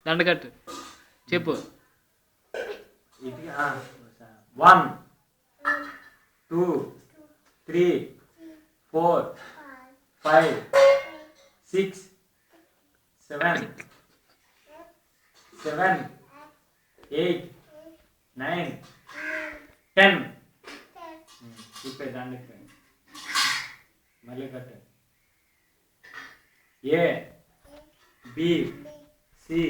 దండకట్టు చెప్పు. 1 2 3 4 5 6 7 8 9 10. చెప్పే దాన్ని మళ్ళీ కట్టు. A B C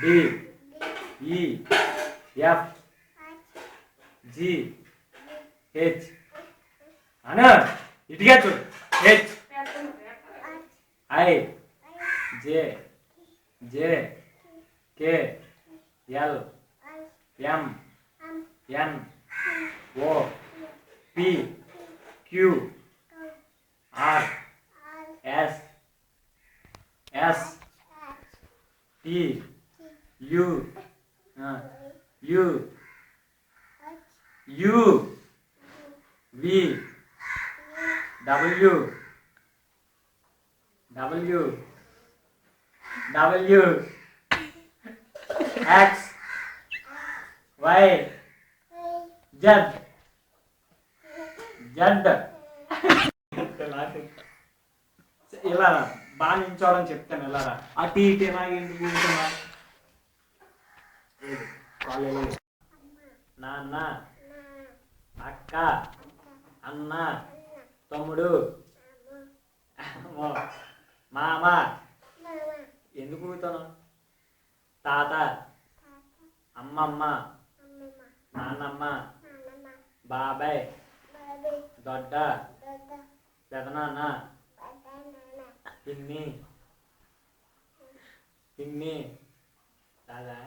D E F G H అన ఇటుగా చూడు. H I J J K L M N O P Q R S S T U U V W X Y Z ఇలా బాగా నించోవాలని చెప్తాను. వెళ్ళారా అటు ఇటు ఎందుకు కూర్చున్నా. నాన్న అక్క అన్న తమ్ముడు మామ ఎందుకు కూర్చున్నావు. తాత అమ్మమ్మ నాన్నమ్మ బాబాయ్ దొడ్డ పెదనాన్న పిన్ని దాదా